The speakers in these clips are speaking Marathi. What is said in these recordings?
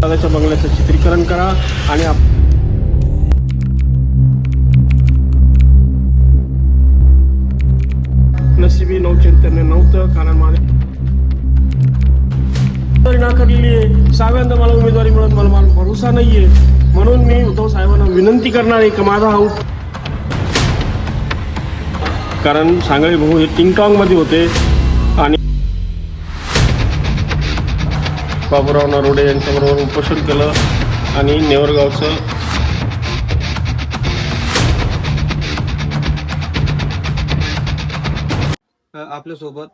दादाच्या बंगल्याचं चित्रीकरण करा आणि नशिबी नवचैतन्य नव्हतं कारण माझे नाकारलेली आहे. सहाव्यांदा मला उमेदवारी मिळत मला भरोसा नाहीये. म्हणून मी उद्धव साहेबांना विनंती करणार आहे की माझा हा कारण सांगळे भाऊ हे टिंगटॉंग मध्ये होते आणि बाबूराव नरोडे यांच्याबरोबर उपोषण केलं आणि नेवरगावचं आपल्यासोबत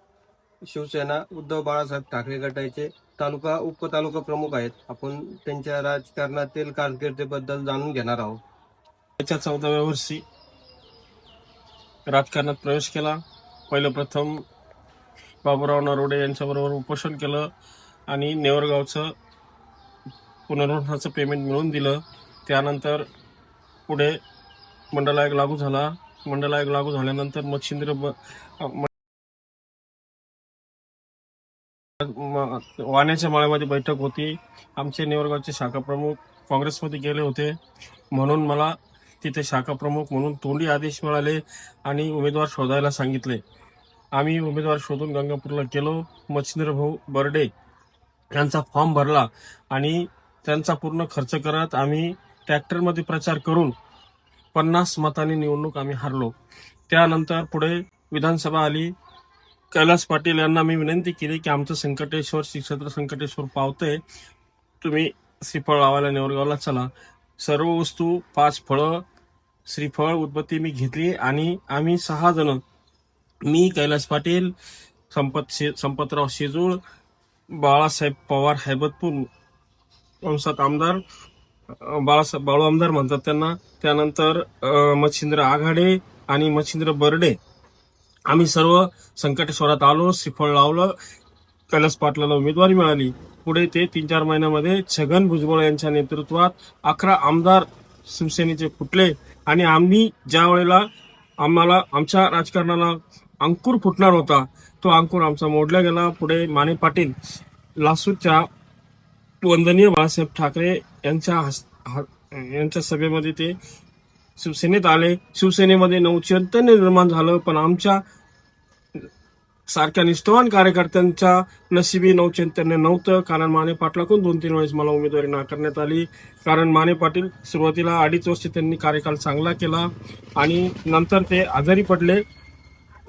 शिवसेना उद्धव बाळासाहेब ठाकरे गटाचे तालुका उपतालुका प्रमुख आहेत. आपण त्यांच्या राजकारणातील कारकिर्दीबद्दल जाणून घेणार आहोत. त्याच्या 14व्या वर्षी राजकारणात प्रवेश केला. पहिलं प्रथम बाबूराव नरोडे यांच्याबरोबर उपोषण केलं आणि नेवरगावचं पुनर्वसनाचं पेमेंट मिळवून दिलं. त्यानंतर पुढे मंडल आयोग लागू झाला. मंडल आयोग लागू झाल्यानंतर मच्छिंद्र वाण्याच्या माळ्यामध्ये बैठक होती. आमचे नेवरगावचे शाखा प्रमुख काँग्रेसमध्ये गेले होते म्हणून मला तिथे शाखा प्रमुख म्हणून तोंडी आदेश मिळाले आणि उमेदवार शोधायला सांगितले. आम्ही उमेदवार शोधून गंगापूरला गेलो. मच्छिंद्र भाऊ बर्डे यांचा फॉर्म भरला आणि त्यांचा पूर्ण खर्च करत आम्ही ट्रॅक्टरमध्ये प्रचार करून 50 मतांनी निवडणूक आम्ही हारलो. त्यानंतर पुढे विधानसभा आली. कैलास पाटील यांना मी विनंती केली की आमचं संकटेश्वर श्री क्षेत्र संकटेश्वर पावतंय, तुम्ही श्रीफळ लावायला नेवरगावला चला. सर्व वस्तू 5 फळं श्रीफळ उदबत्ती मी घेतली आणि आम्ही 6 जण मी कैलास पाटील संपतराव शेजूळ बाळासाहेब पवार हैबतपूर वंशात आमदार बाळू आमदार म्हणतात त्यांना, त्यानंतर मच्छिंद्र आघाडे आणि मच्छिंद्र बर्डे आम्ही सर्व संकटेश्वरात आलो. श्रीफळ लावलं. कैलास पाटलाला उमेदवारी मिळाली. पुढे ते 3-4 महिन्यामध्ये छगन भुजबळ यांच्या नेतृत्वात 11 आमदार शिवसेनेचे फुटले आणि आम्ही ज्या वेळेला आम्हाला आमच्या राजकारणाला अंकुर फुटणार होता तो अंकुर आमचा मोडला गेला. पुढे माने पाटील लासूरच्या वंदनीय बाळासाहेब ठाकरे यांच्या सभेमध्ये ते शिवसेनेत आले. शिवसेनेमध्ये नवचैतन्य निर्माण झालं, पण आमच्या सारख्या निष्ठावान कार्यकर्त्यांच्या नशिबी नवचैतन्य नव्हतं कारण माने पाटलाकडून 2-3 वेळेस मला उमेदवारी नाकारण्यात आली. कारण माने पाटील सुरुवातीला 2.5 वर्ष त्यांनी कार्यकाल चांगला केला आणि नंतर ते आजारी पडले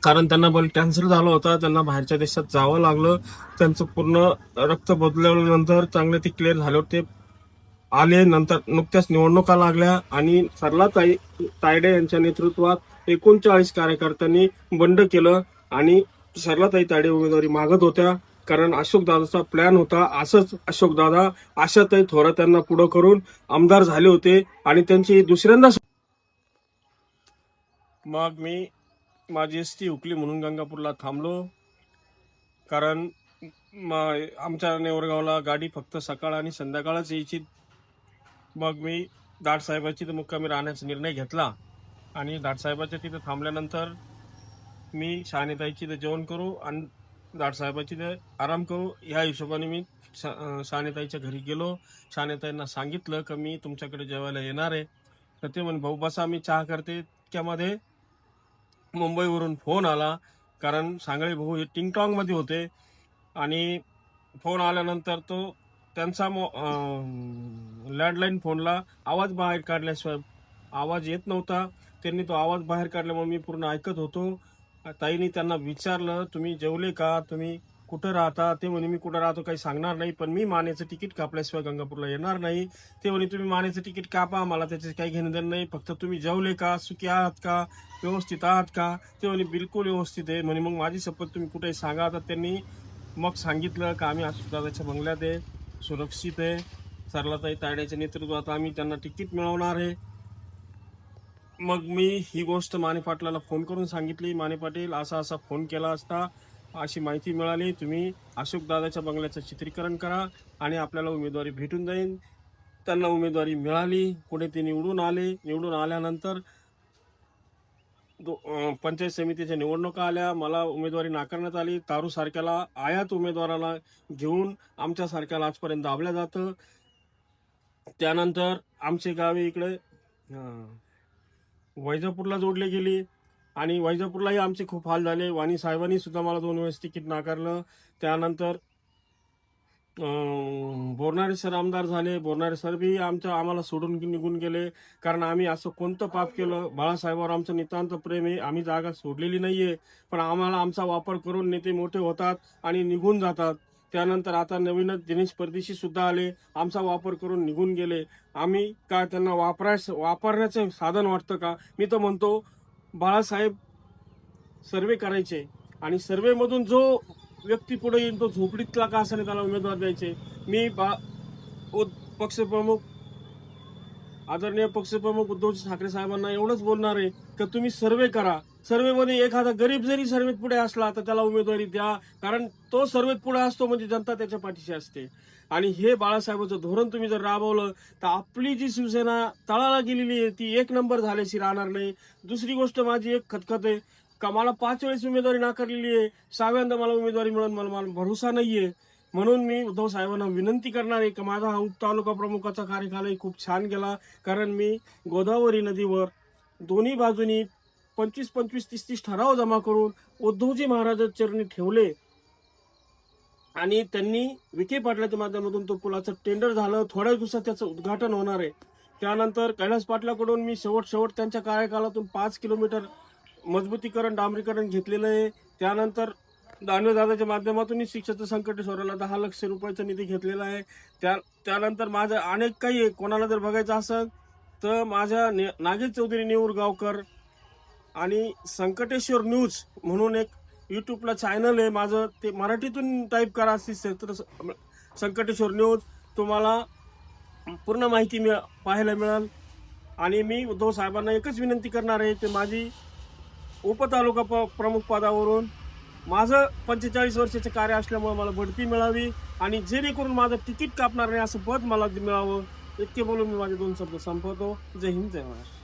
कारण त्यांना ब्लड कॅन्सर झाला होता. त्यांना बाहेरच्या देशात जावं लागलं. त्यांचं पूर्ण रक्त बदलल्यानंतर चांगले ते क्लिअर झाल्यावर ते आले. नंतर नुकत्याच निवडणुका लागल्या आणि सरलाताई तायडे यांच्या नेतृत्वात 39 कार्यकर्त्यांनी बंड केलं आणि सरलाताई तायडे उमेदवारी मागत होत्या कारण अशोकदादाचा प्लॅन होता. असंच अशोकदादा आशाताई थोरात यांना पुढं करून आमदार झाले होते आणि त्यांची दुसऱ्यांदा मग मी माझी एसटी हुकली म्हणून गंगापूरला थांबलो कारण आमच्या नेवरगावला गाडी फक्त सकाळ आणि संध्याकाळच यायची. मग मी दाटसाहेबाची मुक्कामी राहण्याचा निर्णय घेतला आणि दाटसाहेबाच्या तिथे थांबल्यानंतर मी शहाणेताईची ते जेवण करू आणि दाटसाहेबाची ते आराम करू ह्या हिशोबाने मी शहाणेताईच्या घरी गेलो. शहाणेताईंना सांगितलं की मी तुमच्याकडे जेवायला येणार आहे. तर ते म्हणे भाऊ बसा मी चहा करते. त्यामध्ये मुंबईवरून फोन आला कारण सांगळे भाऊ हे टिंगटॉंग मध्ये होते आणि फोन आल्यानंतर तो त्यांचा लँडलाईन फोनला आवाज बाहेर काढल्याशिवाय आवाज येत नव्हता. त्यांनी तो आवाज बाहेर काढल्यामुळे मी पूर्ण ऐकत होतो. ताईंनी त्यांना विचारलं तुम्ही जेवले का, तुम्ही कुठं राहता. ते म्हणे मी कुठं राहतो काही सांगणार नाही, पण मी मानेचं तिकीट कापल्याशिवाय गंगापूरला येणार नाही. ते म्हणे तुम्ही मानेचं तिकीट कापा, मला त्याचे काही घेणं देणं नाही, फक्त तुम्ही जेवले का, सुखी आहात का, व्यवस्थित आहात का. ते म्हणे बिलकुल व्यवस्थित आहे. म्हणे मग माझी शपथ तुम्ही कुठेही सांगा. तर त्यांनी मग सांगितलं का आम्ही अशोकदादाच्या बंगल्यात आहे, सुरक्षित आहे. सरलाताई तायड्याच्या नेतृत्वात आम्ही त्यांना तिकीट मिळवणार आहे. मग मी ही गोष्ट माने पाटलाला फोन करून सांगितली. माने पाटील असा असा फोन केला असता अशी माहिती मिळाली, तुम्ही अशोकदादाच्या बंगल्याचं चित्रीकरण करा आणि आपल्याला उमेदवारी भेटून जाईल. त्यांना उमेदवारी मिळाली. पुढे ते निवडून आले. निवडून आल्यानंतर पंचायत समितीच्या निवडणुका आल्या. मला उमेदवारी नाकारण्यात आली. तारू सारख्याला आयात उमेदवाराला घेऊन आमच्या सारख्याला आजपर्यंत दाबल्या जातं. त्यानंतर आमचे गावे इकडे वैजापूरला जोडले गेले आणि वैजापूरलाही आमचे खूप हाल झाले. वाणी साहेबांनी सुद्धा मला 2 वेळेस तिकीट नाकारलं. त्यानंतर बोरनारे सर आमदार झाले. बोरनारे सर बी आम्हाला सोडून निघून गेले, कारण आम्ही असं कोणतं पाप केलं. बाळासाहेबांवर आमचं नितांत प्रेम आहे. आम्ही जागा सोडलेली नाहीये, पण आम्हाला आमचा वापर करून नेते मोठे होतात आणि निघून जातात. त्यानंतर आता नवीनच दिनेश परदेशी सुद्धा आले, आमचा वापर करून निघून गेले. आम्ही काय त्यांना वापरण्याचं साधन वाटतं का? मी तर म्हणतो बाळासाहेब सर्वे करायचे आणि सर्वेमधून जो व्यक्ती पुढे येईल तो झोपडीतला का असेल त्याला उमेदवार द्यायचे. मी पक्षप्रमुख आदरणीय पक्षप्रमुख उद्धव ठाकरे साहेबांना एवढंच बोलणार आहे की तुम्ही सर्वे करा. सर्वेमध्ये एखादा गरीब जरी सर्वेत पुढे असला तर त्याला उमेदवारी द्या, कारण तो सर्वेत पुढे असतो म्हणजे जनता त्याच्या पाठीशी असते. आणि हे बाळासाहेबांचं धोरण तुम्ही जर राबवलं तर आपली जी शिवसेना तळाला गेलेली आहे ती 1 नंबर झाल्याशी राहणार नाही. दुसरी गोष्ट माझी एक खतखत आहे का मला 5 वेळेस उमेदवारी नाकारलेली आहे, 6व्यांदा मला उमेदवारी मिळून मला भरोसा नाहीये. म्हणून मी उद्धव साहेबांना विनंती करणार आहे की माझा हा तालुका प्रमुखाचा कार्यकालही खूप छान गेला, कारण मी गोदावरी नदीवर दोन्ही बाजूनी 25, 30 ठराव जमा करून उद्धवजी महाराज चरणी ठेवले आणि त्यांनी विखे पाटलाच्या माध्यमातून तो पुलाचं टेंडर झालं. थोड्या दिवसात त्याचं उद्घाटन होणार आहे. त्यानंतर कैलास पाटलाकडून मी शेवट त्यांच्या कार्यकालातून 5 किलोमीटर मजबूतीकरण डांबरीकरण घेतलेलं आहे. त्यानंतर दानवेदादाच्या माध्यमातून शिक्षक संकटेश्वराला 10 लाख रुपयाचा निधी घेतलेला आहे. त्यानंतर माझं अनेक काही आहे. कोणाला जर बघायचं असेल तर माझ्या नागेश चौधरी नेऊरगावकर आणि संकटेश्वर न्यूज म्हणून एक युट्यूबला चॅनल आहे माझं, ते मराठीतून टाईप करा संकटेश्वर न्यूज, तुम्हाला पूर्ण माहिती पाहायला मिळेल. आणि मी उद्धव साहेबांना एकच विनंती करणार आहे की माझी उपतालुका प्रमुख पदावरून माझं 45 वर्षाचे कार्य असल्यामुळे मला बढती मिळावी आणि जेणेकरून माझं तिकीट कापणार नाही असं पद मला मिळावं. इतके बोलून मी माझे 2 शब्द संपवतो. जय हिंद, जय महाराष्ट्र.